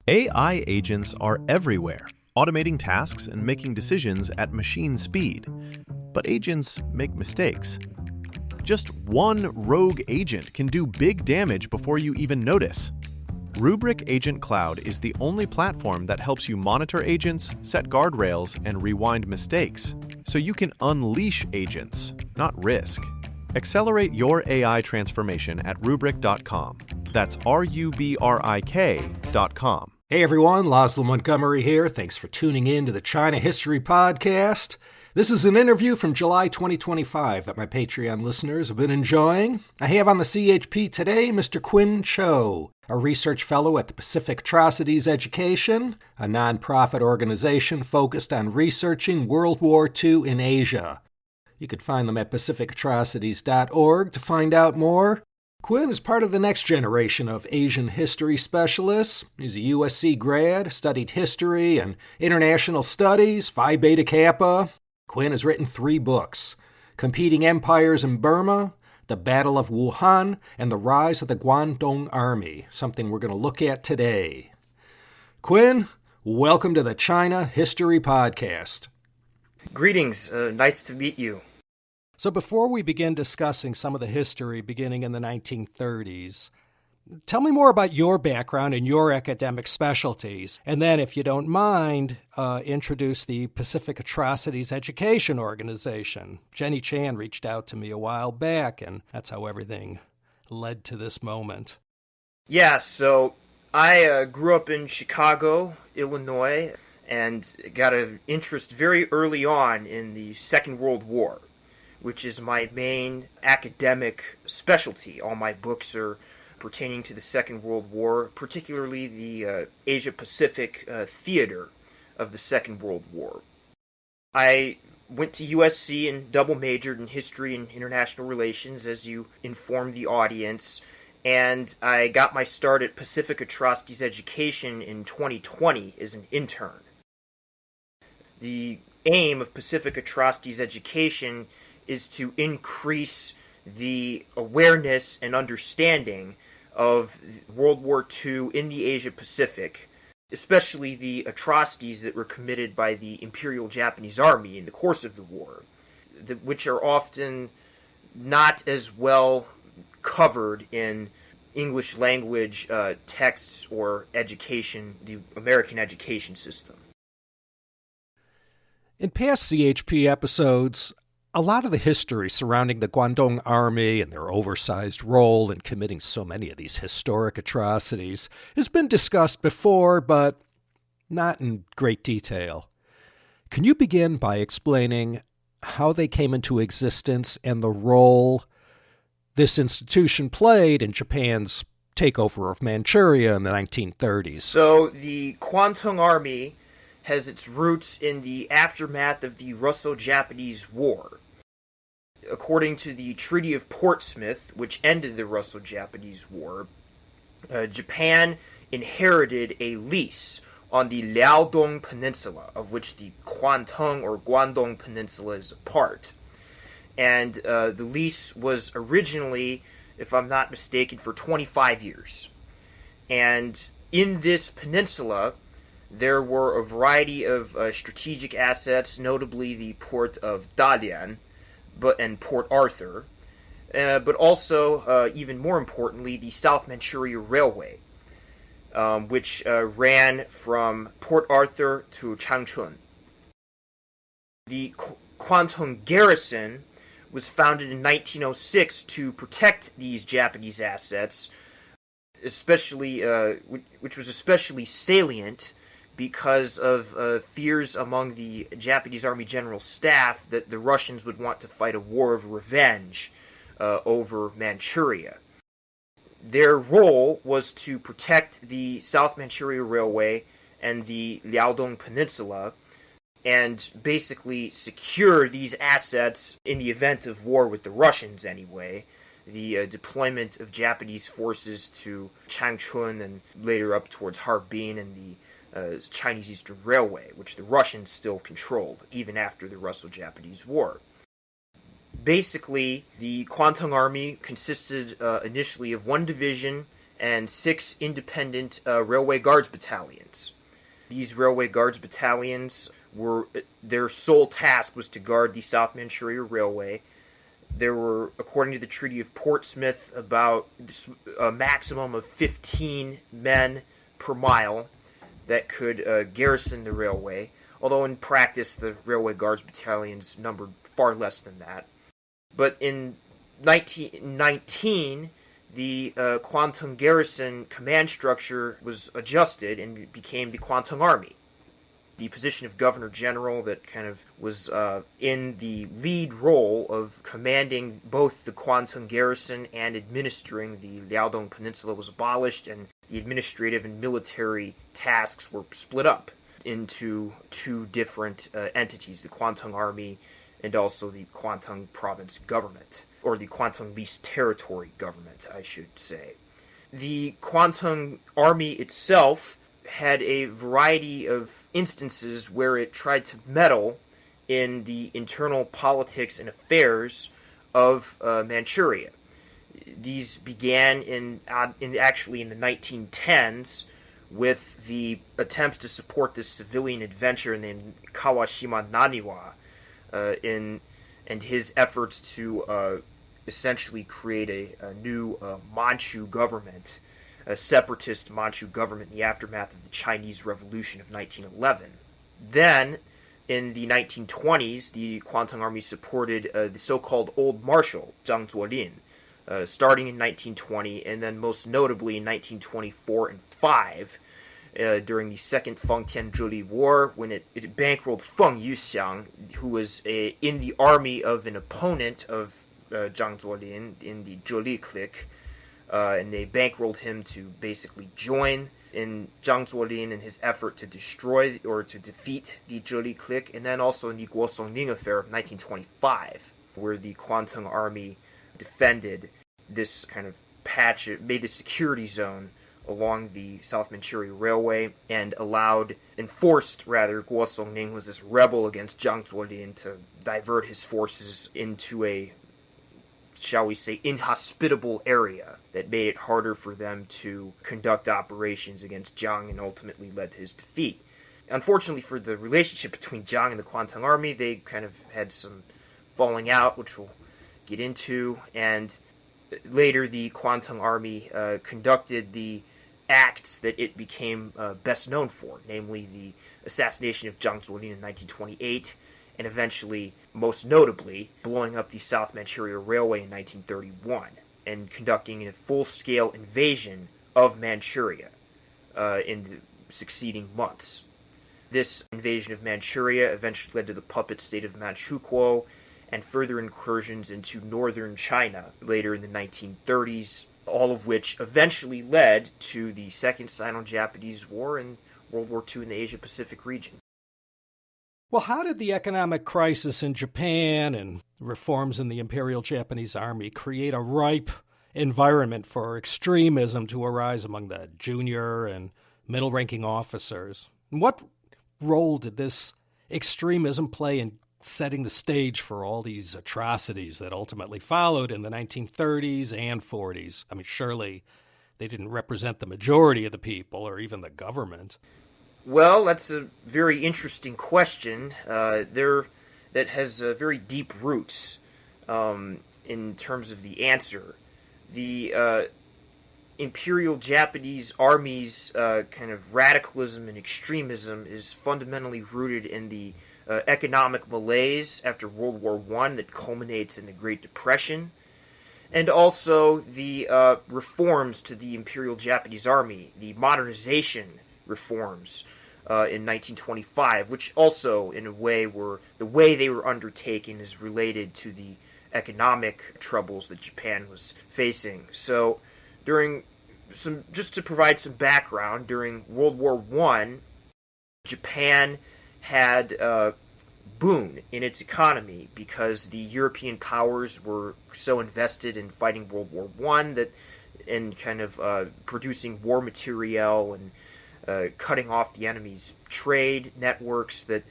AI agents are everywhere, automating tasks and making decisions at machine speed. But agents make mistakes. Just one rogue agent can do big damage before you even notice. Rubrik Agent Cloud is the only platform that helps you monitor agents, set guardrails, and rewind mistakes, so you can unleash agents, not risk. Accelerate your AI transformation at Rubrik.com. That's RUBRIK.com. Hey everyone, Laszlo Montgomery here. Thanks for tuning in to the China History Podcast. This is an interview from July 2025 that my Patreon listeners have been enjoying. I have on the CHP today Mr. Quin Cho, a research fellow at the Pacific Atrocities Education, a nonprofit organization focused on researching World War II in Asia. You can find them at pacificatrocities.org to find out more. Quin is part of the next generation of Asian history specialists. He's a USC grad, studied history and international studies, Phi Beta Kappa. Quin has written 3 books: Competing Empires in Burma, The Battle of Wuhan, and The Rise of the Kwantung Army, something we're going to look at today. Quin, welcome to the China History Podcast. Greetings. Nice to meet you. So before we begin discussing some of the history beginning in the 1930s, tell me more about your background and your academic specialties. And then, if you don't mind, introduce the Pacific Atrocities Education Organization. Jenny Chan reached out to me a while back, and that's how everything led to this moment. Yeah, so I grew up in Chicago, Illinois, and got an interest very early on in the Second World War, which is my main academic specialty. All my books are pertaining to the Second World War, particularly the Asia-Pacific theater of the Second World War. I went to USC and double majored in history and international relations, as you informed the audience, and I got my start at Pacific Atrocities Education in 2020 as an intern. The aim of Pacific Atrocities Education is to increase the awareness and understanding of World War II in the Asia-Pacific, especially the atrocities that were committed by the Imperial Japanese Army in the course of the war, which are often not as well covered in English language texts or education, the American education system. In past CHP episodes, a lot of the history surrounding the Kwantung Army and their oversized role in committing so many of these historic atrocities has been discussed before, but not in great detail. Can you begin by explaining how they came into existence and the role this institution played in Japan's takeover of Manchuria in the 1930s? So the Kwantung Army has its roots in the aftermath of the Russo-Japanese War. According to the Treaty of Portsmouth, which ended the Russo-Japanese War, Japan inherited a lease on the Liaodong Peninsula, of which the Kwantung or Guangdong Peninsula is a part. And the lease was originally, if I'm not mistaken, for 25 years. And in this peninsula, there were a variety of strategic assets, notably the port of Dalian and Port Arthur, but also, even more importantly, the South Manchuria Railway, which ran from Port Arthur to Changchun. The Kwantung Garrison was founded in 1906 to protect these Japanese assets, especially which was especially salient because of fears among the Japanese Army General Staff that the Russians would want to fight a war of revenge over Manchuria. Their role was to protect the South Manchuria Railway and the Liaodong Peninsula, and basically secure these assets in the event of war with the Russians anyway. The deployment of Japanese forces to Changchun and later up towards Harbin and the Chinese Eastern Railway, which the Russians still controlled, even after the Russo-Japanese War. Basically, the Kwantung Army consisted initially of one division and 6 independent railway guards battalions. These railway guards battalions their sole task was to guard the South Manchuria Railway. There were, according to the Treaty of Portsmouth, about a maximum of 15 men per mile that could garrison the railway, although in practice the railway guards battalions numbered far less than that. But in 1919, the Kwantung garrison command structure was adjusted and became the Kwantung Army. The position of Governor General that kind of was in the lead role of commanding both the Kwantung garrison and administering the Liaodong Peninsula was abolished, and the administrative and military tasks were split up into 2 different entities, the Kwantung Army and also the Kwantung Province Government, or the Kwantung Leased Territory Government, I should say. The Kwantung Army itself had a variety of instances where it tried to meddle in the internal politics and affairs of Manchuria. These began actually in the 1910s with the attempts to support this civilian adventurer named Kawashima Naniwa and his efforts to essentially create a new Manchu government, a separatist Manchu government in the aftermath of the Chinese Revolution of 1911. Then, in the 1920s, the Kwantung Army supported the so-called Old Marshal, Zhang Zuolin, starting in 1920, and then most notably in 1924 and 5, during the Second Fengtian-Zhili War, when it bankrolled Feng Yuxiang, who was in the army of an opponent of Zhang Zuolin in the Zhili clique, and they bankrolled him to basically join in Zhang Zuolin in his effort to destroy or to defeat the Zhili clique, and then also in the Guosongning affair of 1925, where the Kwantung Army defended this kind of patch, made a security zone along the South Manchuria Railway, and enforced Guosongning was this rebel against Zhang Zuolin to divert his forces into a, shall we say, inhospitable area that made it harder for them to conduct operations against Zhang and ultimately led to his defeat. Unfortunately for the relationship between Zhang and the Kwantung Army, they kind of had some falling out, which we'll get into, and later the Kwantung Army conducted the acts that it became best known for, namely the assassination of Zhang Zuolin in 1928, and eventually, most notably, blowing up the South Manchuria Railway in 1931, and conducting a full-scale invasion of Manchuria in the succeeding months. This invasion of Manchuria eventually led to the puppet state of Manchukuo, and further incursions into northern China later in the 1930s, all of which eventually led to the Second Sino-Japanese War and World War II in the Asia-Pacific region. Well, how did the economic crisis in Japan and reforms in the Imperial Japanese Army create a ripe environment for extremism to arise among the junior and middle-ranking officers? And what role did this extremism play in setting the stage for all these atrocities that ultimately followed in the 1930s and 40s? I mean, surely they didn't represent the majority of the people or even the government. Well, that's a very interesting question. That has very deep roots in terms of the answer. The Imperial Japanese Army's kind of radicalism and extremism is fundamentally rooted in the economic malaise after World War I that culminates in the Great Depression, and also the reforms to the Imperial Japanese Army, the modernization reforms in 1925, which also, in a way, the way they were undertaken is related to the economic troubles that Japan was facing. So, just to provide some background, during World War I, Japan had a boon in its economy because the European powers were so invested in fighting World War I and kind of producing war material and cutting off the enemy's trade networks, that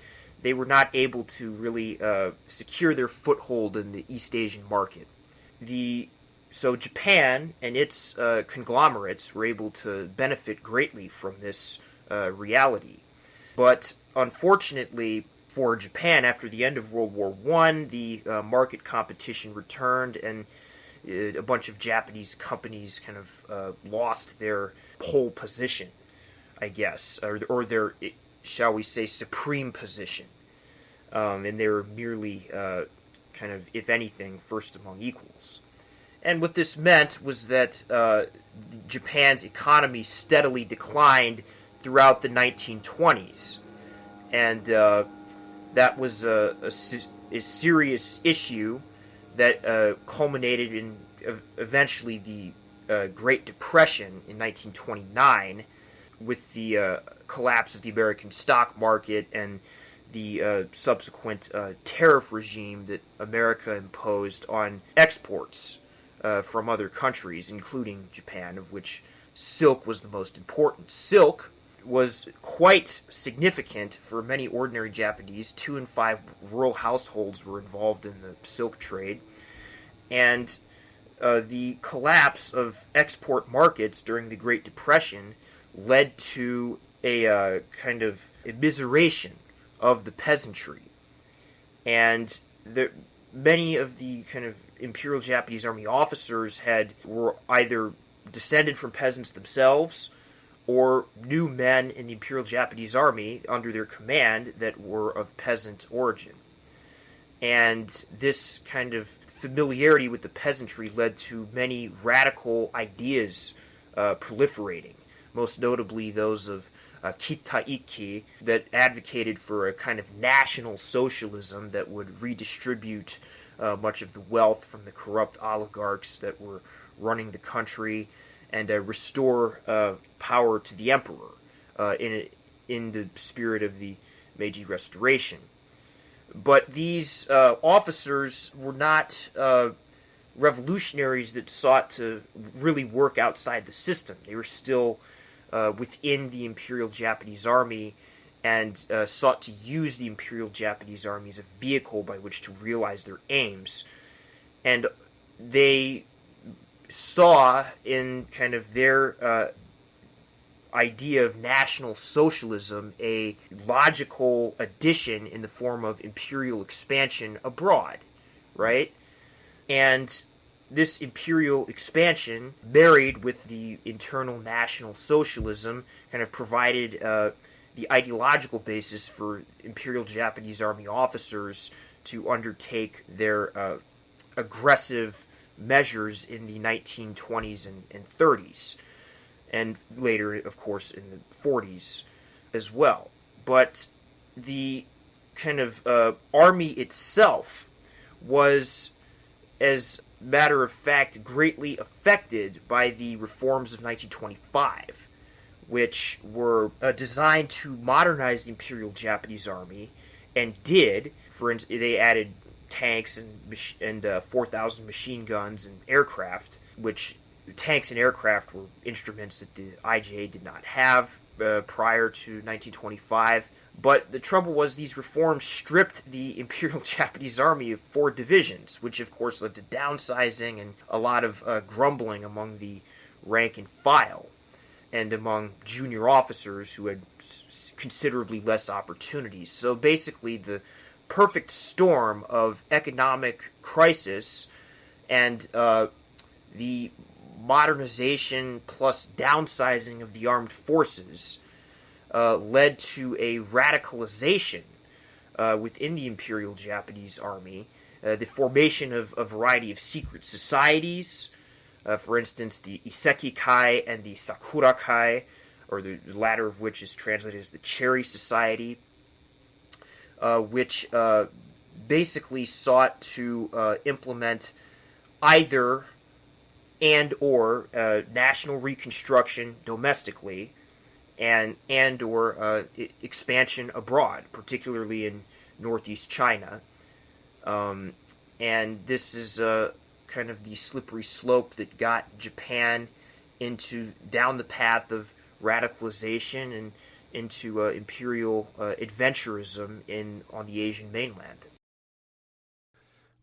they were not able to really secure their foothold in the East Asian market. The So Japan and its conglomerates were able to benefit greatly from this reality. But unfortunately for Japan, after the end of World War I, the market competition returned, and a bunch of Japanese companies kind of lost their pole position, I guess, or their, shall we say, supreme position. And they were merely kind of, if anything, first among equals. And what this meant was that Japan's economy steadily declined throughout the 1920s. And that was a serious issue that culminated in eventually the Great Depression in 1929 with the collapse of the American stock market and the subsequent tariff regime that America imposed on exports from other countries, including Japan, of which silk was the most important. Silk was quite significant for many ordinary Japanese. 2 in 5 rural households were involved in the silk trade. And the collapse of export markets during the Great Depression led to a kind of immiseration of the peasantry. And many of the kind of Imperial Japanese Army officers were either descended from peasants themselves or knew men in the Imperial Japanese Army under their command that were of peasant origin. And this kind of familiarity with the peasantry led to many radical ideas proliferating, most notably those of Kita-Ikki, that advocated for a kind of national socialism that would redistribute much of the wealth from the corrupt oligarchs that were running the country and restore power to the emperor in the spirit of the Meiji Restoration. But these officers were not revolutionaries that sought to really work outside the system. They were still within the Imperial Japanese Army and sought to use the Imperial Japanese Army as a vehicle by which to realize their aims. And they saw in kind of their idea of National Socialism a logical addition in the form of imperial expansion abroad, right? And this imperial expansion, married with the internal National Socialism, kind of provided the ideological basis for Imperial Japanese Army officers to undertake their aggressive measures in the 1920s and 30s, and later, of course, in the 40s as well. But the kind of army itself was, as a matter of fact, greatly affected by the reforms of 1925, which were designed to modernize the Imperial Japanese Army, and did. For instance, they added tanks and 4,000 machine guns and aircraft, which tanks and aircraft were instruments that the IJA did not have prior to 1925. But the trouble was these reforms stripped the Imperial Japanese Army of 4 divisions, which of course led to downsizing and a lot of grumbling among the rank and file and among junior officers who had considerably less opportunities. So basically the perfect storm of economic crisis and the modernization plus downsizing of the armed forces led to a radicalization within the Imperial Japanese Army, the formation of a variety of secret societies, for instance, the Isekikai and the Sakurakai, or the latter of which is translated as the Cherry Society, which basically sought to implement either and or national reconstruction domestically and or expansion abroad, particularly in northeast China. And this is kind of the slippery slope that got Japan down the path of radicalization and into imperial adventurism on the Asian mainland.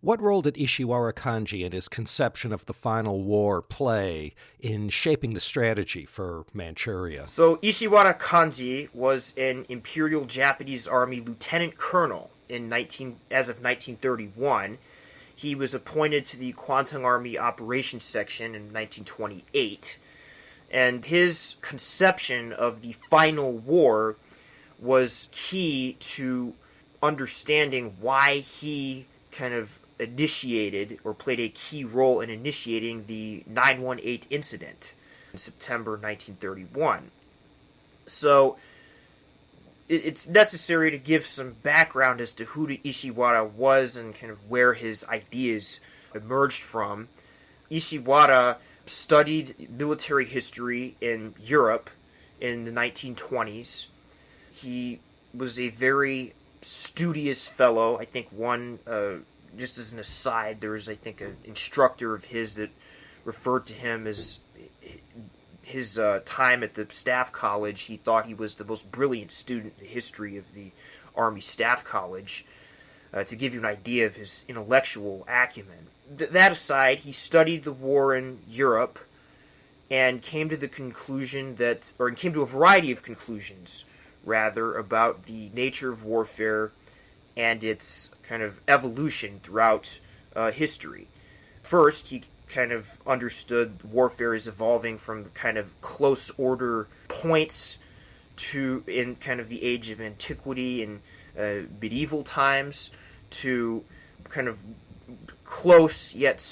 What role did Ishiwara Kanji and his conception of the final war play in shaping the strategy for Manchuria? So Ishiwara Kanji was an Imperial Japanese Army lieutenant colonel as of 1931. He was appointed to the Kwantung Army Operations Section in 1928. And his conception of the final war was key to understanding why he kind of initiated or played a key role in initiating the 918 incident in September 1931. So it's necessary to give some background as to who Ishiwara was and kind of where his ideas emerged from. Ishiwara studied military history in Europe in the 1920s. He was a very studious fellow. I think just as an aside, there was, I think, an instructor of his that referred to him as his time at the Staff College. He thought he was the most brilliant student in the history of the Army Staff College, to give you an idea of his intellectual acumen. That aside, he studied the war in Europe and came to a variety of conclusions, rather, about the nature of warfare and its kind of evolution throughout history. First, he kind of understood warfare as evolving from the kind of close order points in kind of the age of antiquity and medieval times to kind of close yet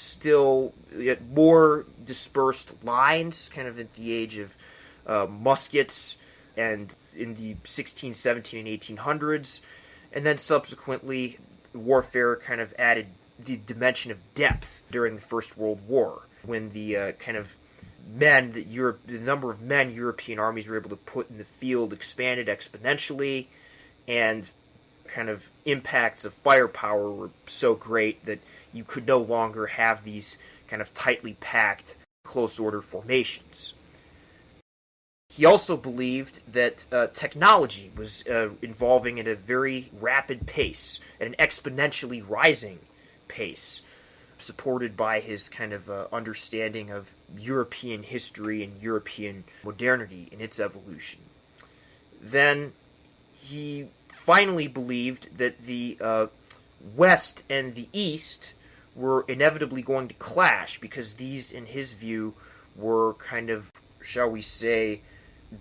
more dispersed lines, kind of at the age of muskets and in the 16, 17, and 1800s. And then subsequently, warfare kind of added the dimension of depth during the First World War, when the kind of the number of men European armies were able to put in the field expanded exponentially, and kind of impacts of firepower were so great that you could no longer have these kind of tightly packed, close-order formations. He also believed that technology was evolving at a very rapid pace, at an exponentially rising pace, supported by his kind of understanding of European history and European modernity in its evolution. Then he finally believed that the West and the East were inevitably going to clash, because these, in his view, were kind of, shall we say,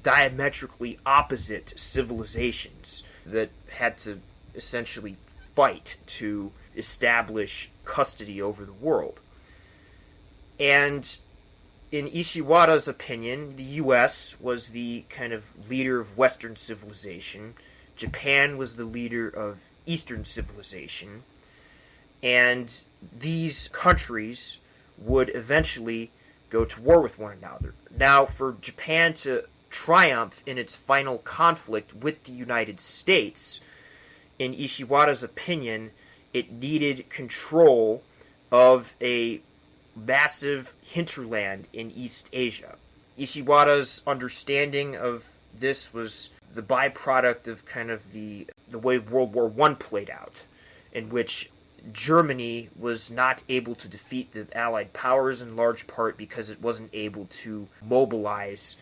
diametrically opposite civilizations that had to essentially fight to establish custody over the world. And in Ishiwara's opinion, the U.S. was the kind of leader of Western civilization, Japan was the leader of Eastern civilization, and these countries would eventually go to war with one another. Now, for Japan to triumph in its final conflict with the United States, in Ishiwara's opinion, it needed control of a massive hinterland in East Asia. Ishiwara's understanding of this was the byproduct of kind of the way World War I played out, in which Germany was not able to defeat the Allied powers in large part because it wasn't able to mobilize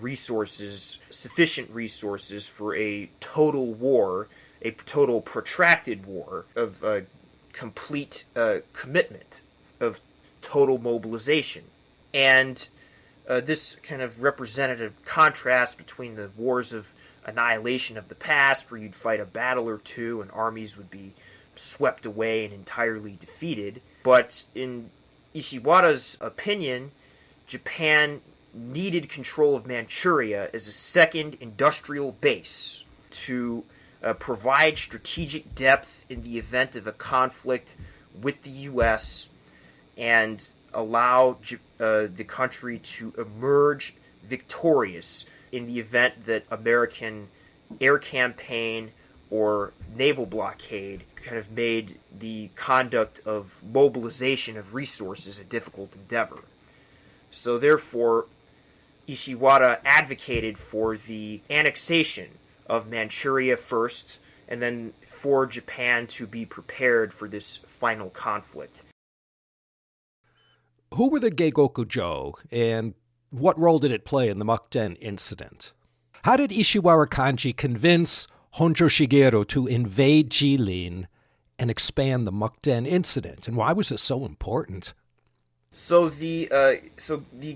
sufficient resources for a total war, a total protracted war of complete commitment, of total mobilization. And this kind of represented a contrast between the wars of annihilation of the past, where you'd fight a battle or two and armies would be swept away and entirely defeated. But in Ishiwara's opinion, Japan needed control of Manchuria as a second industrial base to provide strategic depth in the event of a conflict with the U.S. and allow the country to emerge victorious in the event that American air campaign or naval blockade kind of made the conduct of mobilization of resources a difficult endeavor. So therefore, Ishiwara advocated for the annexation of Manchuria first, and then for Japan to be prepared for this final conflict. Who were the Geikokujo, and what role did it play in the Mukden incident? How did Ishiwara Kanji convince Honjo Shigeru to invade Jilin and expand the Mukden incident, and why was it so important? So the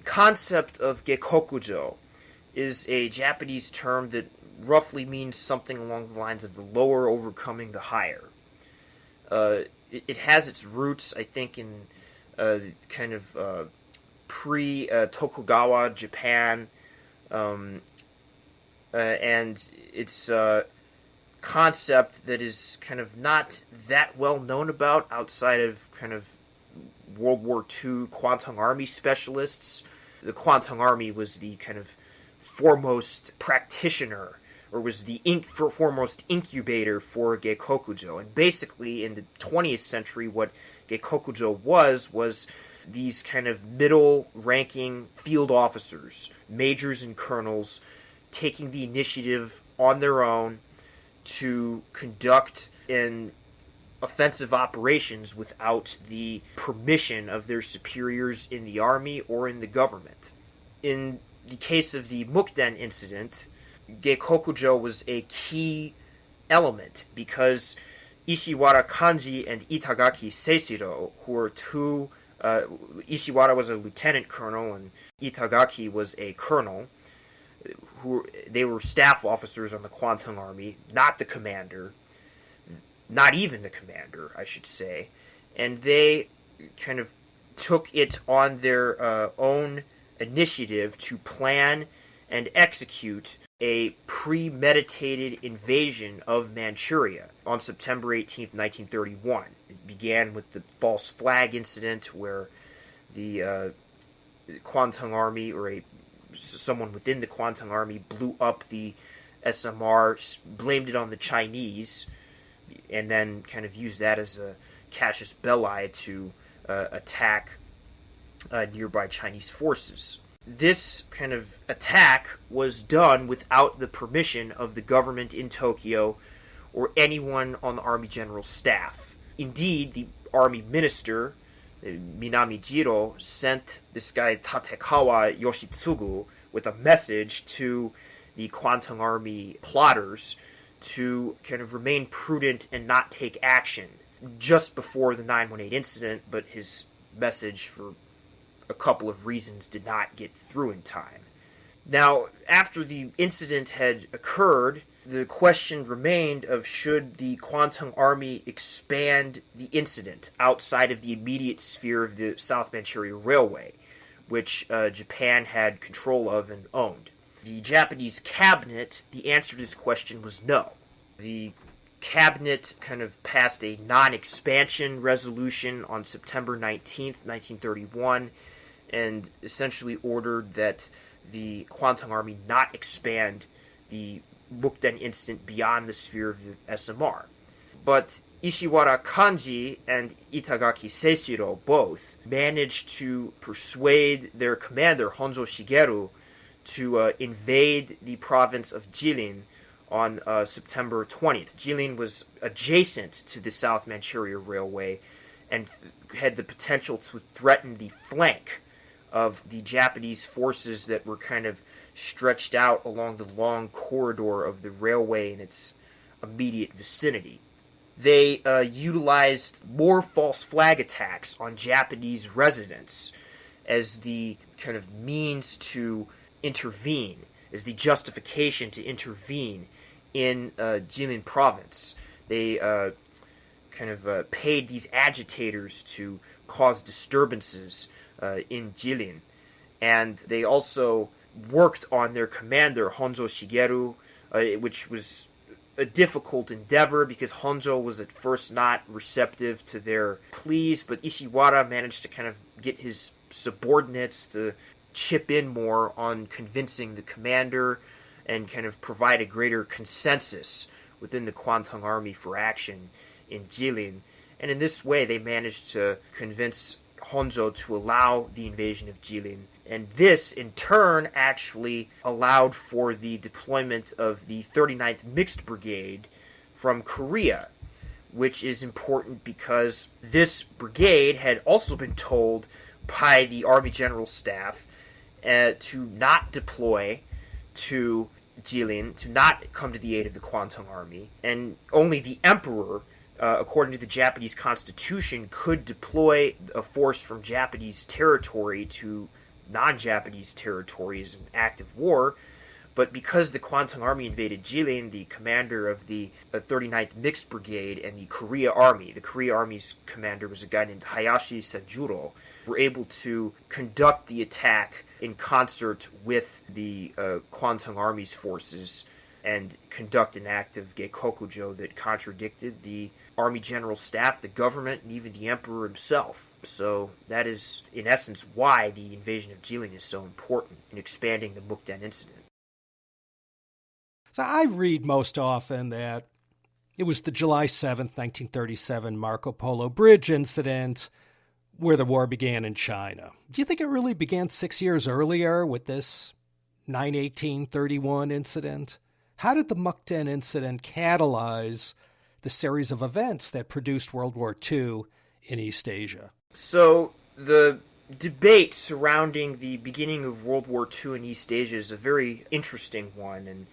concept of Geikokujo is a Japanese term that roughly means something along the lines of the lower overcoming the higher. It has its roots, I think, in kind of pre-Tokugawa Japan, and it's a concept that is kind of not that well known about outside of kind of World War II Kwantung Army specialists. The Kwantung Army was the kind of foremost practitioner, or was the foremost incubator for Geikokujo. And basically, in the 20th century, what Geikokujo was these kind of middle-ranking field officers, majors and colonels, taking the initiative on their own to conduct an offensive operations without the permission of their superiors in the army or in the government. In the case of the Mukden incident, Geikokujo was a key element because Ishiwara Kanji and Itagaki Seishiro, who were two, Ishiwara was a lieutenant colonel and Itagaki was a colonel, they were staff officers on the Kwantung Army, not the commander, not even the commander, I should say, and they kind of took it on their own initiative to plan and execute a premeditated invasion of Manchuria on September 18th, 1931. It began with the false flag incident where the Kwantung Army, or someone within the Kwantung Army, blew up the SMR, blamed it on the Chinese, and then kind of used that as a casus belli to attack nearby Chinese forces. This kind of attack was done without the permission of the government in Tokyo or anyone on the Army General's staff. Indeed, the Army Minister, Minami Jiro, sent this guy Tatekawa Yoshitsugu with a message to the Kwantung Army plotters to kind of remain prudent and not take action just before the 918 incident, but his message, for a couple of reasons, did not get through in time. Now, after the incident had occurred, the question remained of should the Kwantung Army expand the incident outside of the immediate sphere of the South Manchuria Railway, which Japan had control of and owned. The Japanese cabinet, the answer to this question was no. The cabinet kind of passed a non-expansion resolution on September 19th, 1931, and essentially ordered that the Kwantung Army not expand the Mukden incident beyond the sphere of the SMR. But Ishiwara Kanji and Itagaki Seishiro both managed to persuade their commander, Honjo Shigeru, to invade the province of Jilin on September 20th. Jilin was adjacent to the South Manchuria Railway and had the potential to threaten the flank of the Japanese forces that were kind of stretched out along the long corridor of the railway in its immediate vicinity. They utilized more false flag attacks on Japanese residents as the kind of means to intervene, as the justification to intervene in Jilin province. They kind of paid these agitators to cause disturbances in Jilin. And they also worked on their commander, Honjo Shigeru, which was a difficult endeavor because Honjo was at first not receptive to their pleas, but Ishiwara managed to kind of get his subordinates to chip in more on convincing the commander and kind of provide a greater consensus within the Kwantung Army for action in Jilin. And in this way, they managed to convince Honjo to allow the invasion of Jilin. And this, in turn, actually allowed for the deployment of the 39th Mixed Brigade from Korea, which is important because this brigade had also been told by the Army General Staff to not deploy to Jilin, to not come to the aid of the Kwantung Army, and only the emperor, according to the Japanese constitution, could deploy a force from Japanese territory to non-Japanese territories in active war. But because the Kwantung Army invaded Jilin, the commander of the 39th Mixed Brigade and the Korea Army's commander was a guy named Hayashi Senjuro, were able to conduct the attack in concert with the Kwantung Army's forces and conduct an act of geikokujo that contradicted the Army General Staff, the government, and even the emperor himself. So that is, in essence, why the invasion of Jilin is so important in expanding the Mukden incident. So I read most often that it was the July 7th, 1937 Marco Polo Bridge incident where the war began in China. Do you think it really began 6 years earlier with this 9/18/31 incident? How did the Mukden incident catalyze the series of events that produced World War II in East Asia? So the debate surrounding the beginning of World War II in East Asia is a very interesting one, and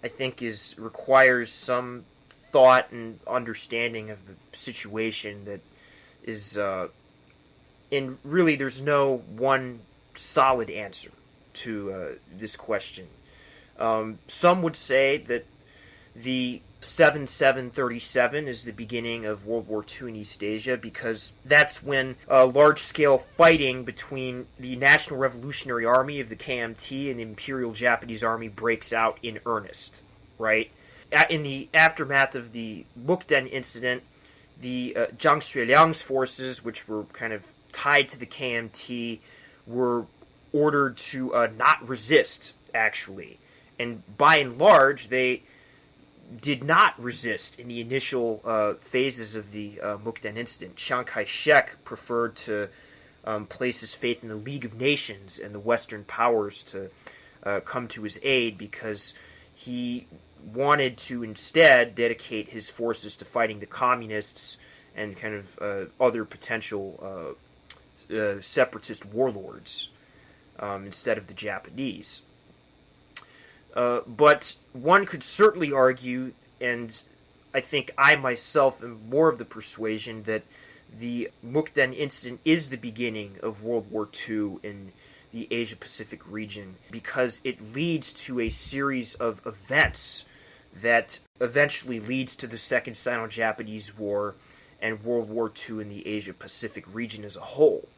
I think requires some thought and understanding of the situation that is, and really there's no one solid answer to this question. Some would say that the 7/7/37 is the beginning of World War II in East Asia because that's when large-scale fighting between the National Revolutionary Army of the KMT and the Imperial Japanese Army breaks out in earnest, right? In the aftermath of the Mukden incident, the Zhang Xueliang's forces, which were kind of tied to the KMT, were ordered to not resist, actually. And by and large, they did not resist in the initial phases of the Mukden incident. Chiang Kai-shek preferred to place his faith in the League of Nations and the Western powers to come to his aid because he wanted to instead dedicate his forces to fighting the communists and kind of other potential separatist warlords instead of the Japanese. But one could certainly argue, and I think I myself am more of the persuasion, that the Mukden incident is the beginning of World War II in the Asia-Pacific region because it leads to a series of events that eventually leads to the Second Sino-Japanese War and World War II in the Asia-Pacific region as a whole.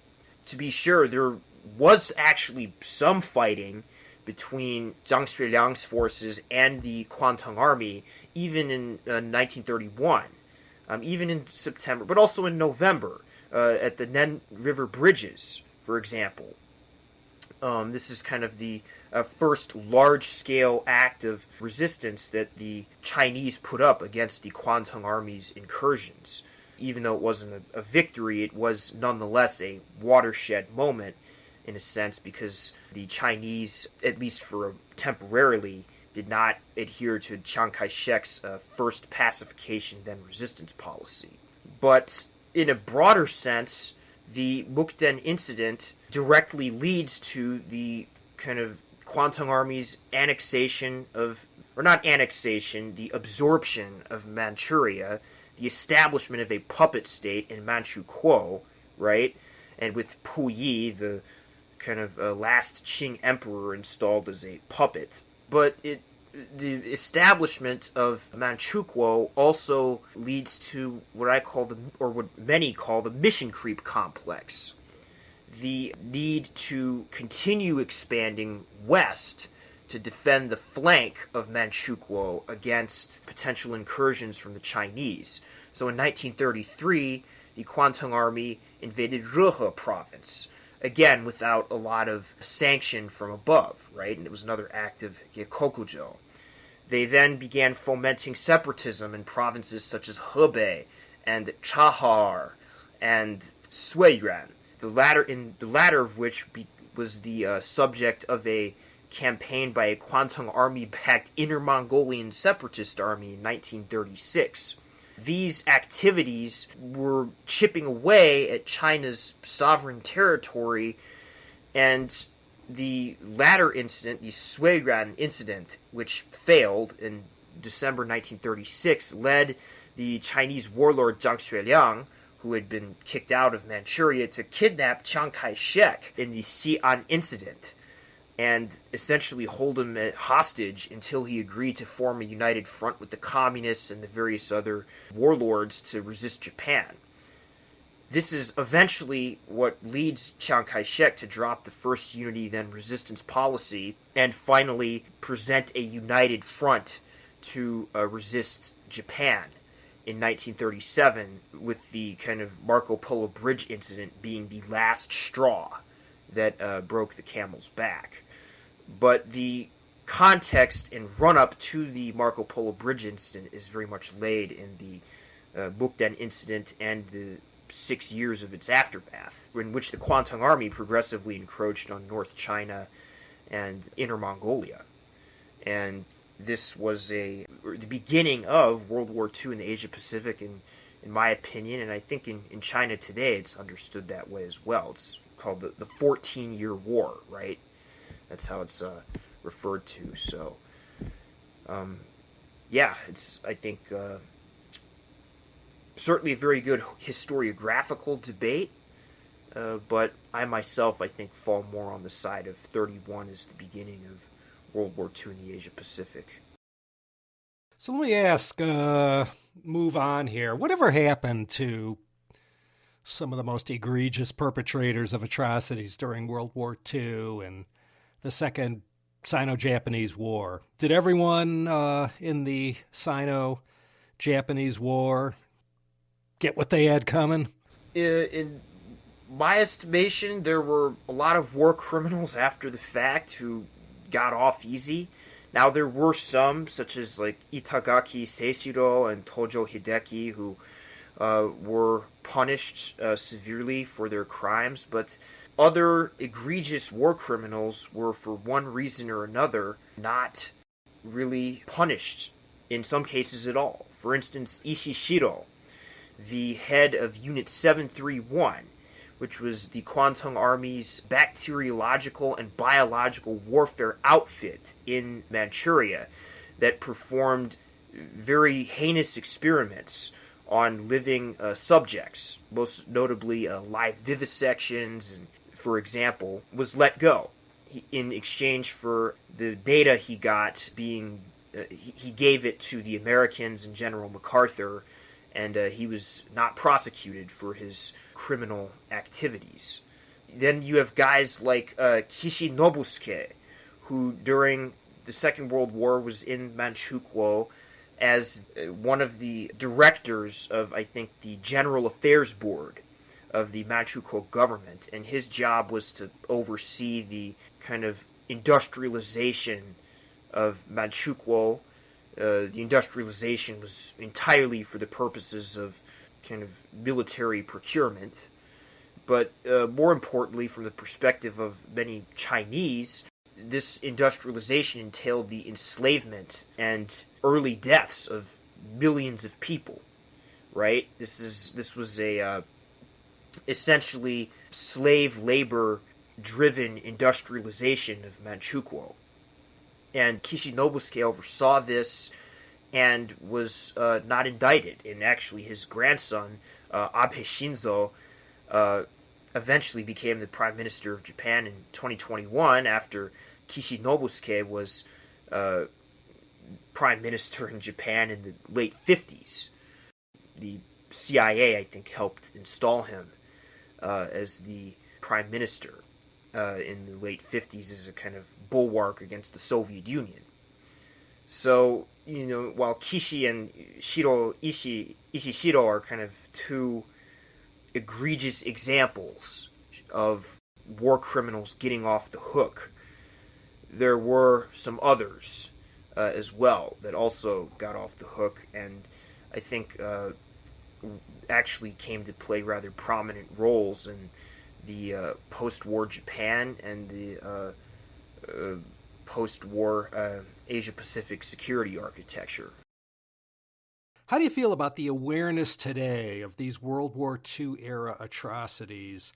To be sure, there was actually some fighting between Zhang Xueliang's forces and the Kwantung Army, even in 1931, even in September, but also in November, at the Nen River bridges, for example. This is kind of the first large-scale act of resistance that the Chinese put up against the Kwantung Army's incursions. Even though it wasn't a victory, it was nonetheless a watershed moment, in a sense, because the Chinese, at least for temporarily, did not adhere to Chiang Kai-shek's first pacification then resistance policy. But in a broader sense, the Mukden incident directly leads to the kind of Kwantung Army's annexation of, or not annexation, the absorption of Manchuria, the establishment of a puppet state in Manchukuo, right? And with Puyi, the kind of last Qing emperor, installed as a puppet. But the establishment of Manchukuo also leads to what I call what many call the mission creep complex. The need to continue expanding west to defend the flank of Manchukuo against potential incursions from the Chinese. So in 1933, the Kwantung Army invaded Rehe province, again without a lot of sanction from above, right? And it was another act of geikokujo. They then began fomenting separatism in provinces such as Hebei and Chahar and Suiyuan, the latter of which was the subject of a campaign by a Kwantung Army-backed Inner Mongolian separatist army in 1936. These activities were chipping away at China's sovereign territory, and the latter incident, the Suiguan incident, which failed in December 1936, led the Chinese warlord Zhang Xueliang, who had been kicked out of Manchuria, to kidnap Chiang Kai-shek in the Xi'an incident and essentially hold him hostage until he agreed to form a united front with the communists and the various other warlords to resist Japan. This is eventually what leads Chiang Kai-shek to drop the first unity then resistance policy and finally present a united front to resist Japan in 1937, with the kind of Marco Polo Bridge incident being the last straw that broke the camel's back. But the context and run-up to the Marco Polo Bridge incident is very much laid in the Mukden incident and the 6 years of its aftermath, in which the Kwantung Army progressively encroached on North China and Inner Mongolia. And this was the beginning of World War II in the Asia-Pacific, in my opinion, and I think in China today it's understood that way as well. It's called the 14-Year War, right? That's how it's referred to. So, it's, I think, certainly a very good historiographical debate, but I myself, I think, fall more on the side of 31 as the beginning of World War II in the Asia-Pacific. So let me ask, move on here. Whatever happened to some of the most egregious perpetrators of atrocities during World War II and the Second Sino-Japanese War? Did everyone in the Sino-Japanese War get what they had coming? In my estimation, there were a lot of war criminals after the fact who got off easy. Now, there were some, such as like Itagaki Seishiro and Tojo Hideki, who were punished severely for their crimes, but other egregious war criminals were, for one reason or another, not really punished, in some cases at all. For instance, Ishishiro, the head of Unit 731, which was the Kwantung Army's bacteriological and biological warfare outfit in Manchuria that performed very heinous experiments on living subjects, most notably live vivisections, and, for example, was let go in exchange for the data he got being, he gave it to the Americans and General MacArthur, and he was not prosecuted for his criminal activities. Then you have guys like Kishi Nobusuke, who during the Second World War was in Manchukuo as one of the directors of, I think, the General Affairs Board of the Manchukuo government, and his job was to oversee the kind of industrialization of Manchukuo. The industrialization was entirely for the purposes of kind of military procurement, but more importantly, from the perspective of many Chinese, this industrialization entailed the enslavement and early deaths of millions of people, right? This was a essentially slave labor driven industrialization of Manchukuo. And Kishi Nobusuke oversaw this and was not indicted. And actually his grandson, Abe Shinzo, eventually became the Prime Minister of Japan in 2021 after Kishi Nobusuke was Prime Minister in Japan in the late 50s. The CIA, I think, helped install him as the Prime Minister in the late 50s as a kind of bulwark against the Soviet Union. So, while Kishi and Ishishiro are kind of two egregious examples of war criminals getting off the hook, there were some others as well that also got off the hook, and I think actually came to play rather prominent roles in the post-war Japan and the post-war Asia-Pacific security architecture. How do you feel about the awareness today of these World War II era atrocities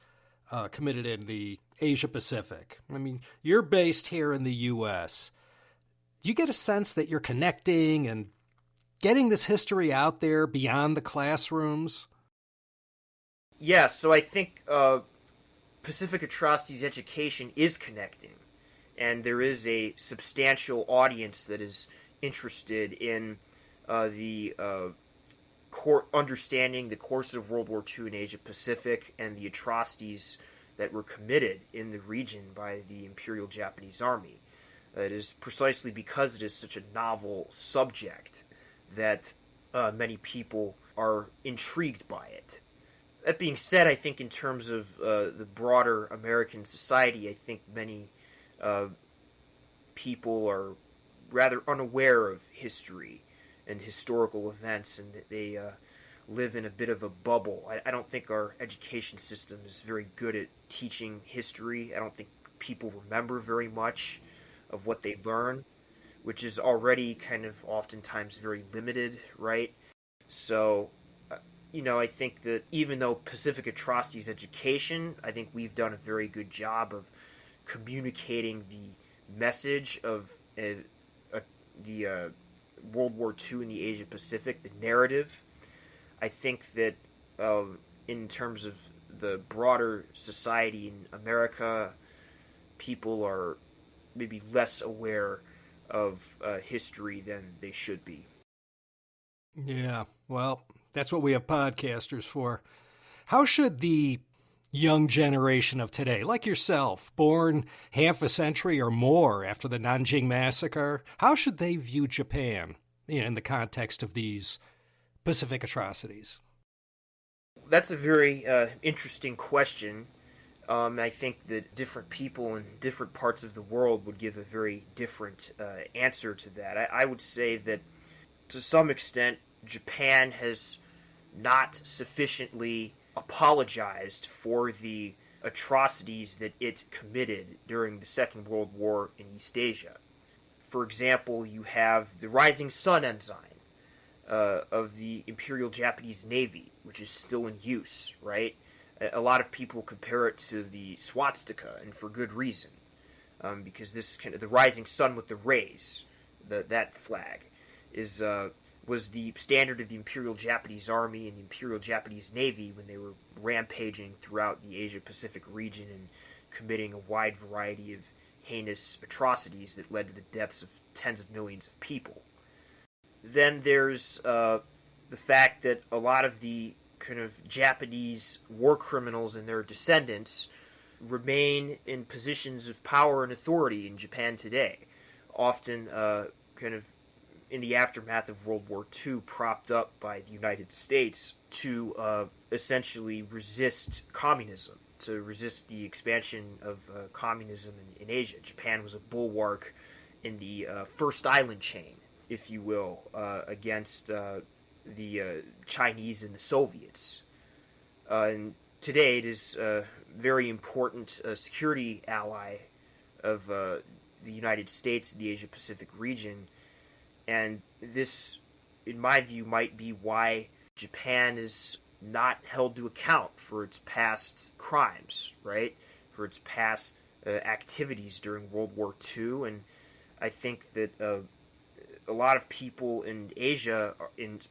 committed in the Asia Pacific? I mean, you're based here in the U.S. Do you get a sense that you're connecting and getting this history out there beyond the classrooms? Yeah, so I think Pacific Atrocities education is connecting, and there is a substantial audience that is interested in the understanding the course of World War II in Asia Pacific and the atrocities that were committed in the region by the Imperial Japanese Army. It is precisely because it is such a novel subject that many people are intrigued by it. That being said, I think in terms of the broader American society, I think many people are rather unaware of history and historical events, and they live in a bit of a bubble. I don't think our education system is very good at teaching history. I don't think people remember very much of what they learn, which is already kind of oftentimes very limited, right? So, I think that even though Pacific Atrocities education, I think we've done a very good job of communicating the message of the World War II in the Asia Pacific, the narrative. I think that in terms of the broader society in America, people are maybe less aware of history than they should be. Yeah, well, that's what we have podcasters for. How should the young generation of today, like yourself, born half a century or more after the Nanjing Massacre, how should they view Japan in the context of these Pacific atrocities? That's a very interesting question. I think that different people in different parts of the world would give a very different answer to that. I would say that to some extent, Japan has not sufficiently apologized for the atrocities that it committed during the Second World War in East Asia. For example, you have the Rising Sun ensign of the Imperial Japanese Navy, which is still in use, right? A lot of people compare it to the swastika, and for good reason, because the Rising Sun with the rays, that flag, was the standard of the Imperial Japanese Army and the Imperial Japanese Navy when they were rampaging throughout the Asia-Pacific region and committing a wide variety of heinous atrocities that led to the deaths of tens of millions of people. Then there's the fact that a lot of the kind of Japanese war criminals and their descendants remain in positions of power and authority in Japan today, often kind of in the aftermath of World War II, propped up by the United States to essentially resist communism, to resist the expansion of communism in Asia. Japan was a bulwark in the first island chain, if you will, against the Chinese and the Soviets. And today it is a very important security ally of the United States in the Asia-Pacific region. And this, in my view, might be why Japan is not held to account for its past crimes, right? For its past activities during World War II. And I think that a lot of people in Asia,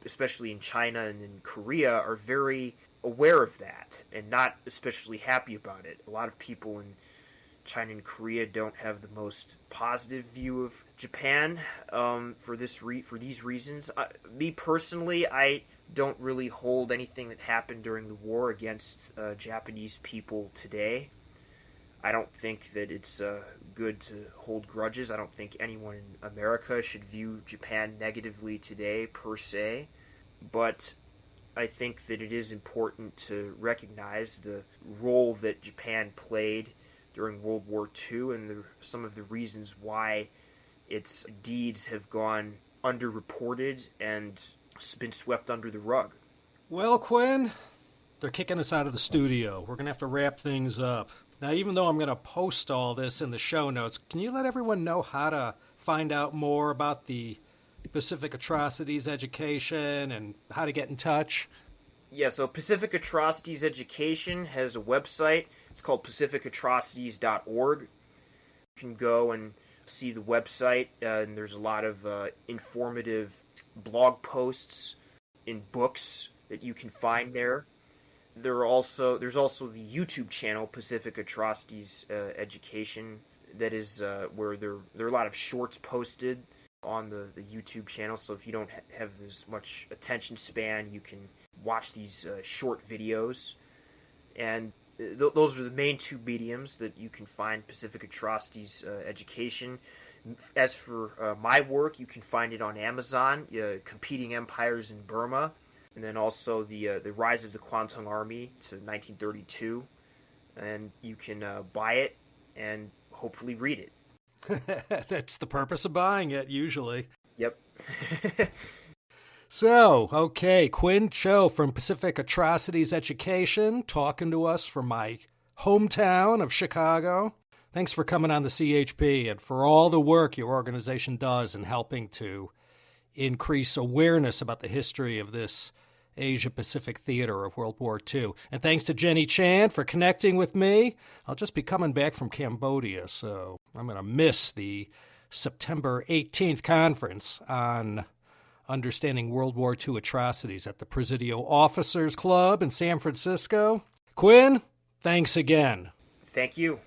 especially in China and in Korea, are very aware of that and not especially happy about it. A lot of people in China and Korea don't have the most positive view of Japan for these reasons. Me personally, I don't really hold anything that happened during the war against Japanese people today. I don't think that it's good to hold grudges. I don't think anyone in America should view Japan negatively today, per se. But I think that it is important to recognize the role that Japan played during World War II and some of the reasons why its deeds have gone underreported and been swept under the rug. Well, Quinn, they're kicking us out of the studio. We're going to have to wrap things up. Now, even though I'm going to post all this in the show notes, can you let everyone know how to find out more about the Pacific Atrocities Education and how to get in touch? Yeah, so Pacific Atrocities Education has a website. It's called pacificatrocities.org. You can go and see the website, and there's a lot of informative blog posts in books that you can find there. There's also the YouTube channel Pacific Atrocities Education. That is where there are a lot of shorts posted on the YouTube channel. So if you don't have as much attention span, you can watch these short videos. And those are the main two mediums that you can find Pacific Atrocities Education. As for my work, you can find it on Amazon, Competing Empires in Burma, and then also the Rise of the Kwantung Army to 1932. And you can buy it and hopefully read it. That's the purpose of buying it, usually. Yep. So, okay, Quin Cho from Pacific Atrocities Education talking to us from my hometown of Chicago. Thanks for coming on the CHP and for all the work your organization does in helping to increase awareness about the history of this Asia-Pacific theater of World War II. And thanks to Jenny Chan for connecting with me. I'll just be coming back from Cambodia, so I'm going to miss the September 18th conference on understanding World War II atrocities at the Presidio Officers Club in San Francisco. Quin, thanks again. Thank you.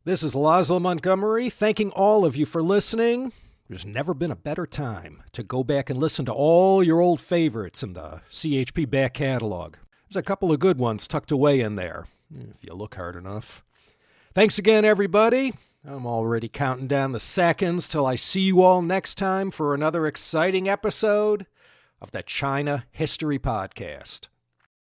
This is Laszlo Montgomery, thanking all of you for listening. There's never been a better time to go back and listen to all your old favorites in the CHP back catalog. There's a couple of good ones tucked away in there, if you look hard enough. Thanks again, everybody. I'm already counting down the seconds till I see you all next time for another exciting episode of the China History Podcast.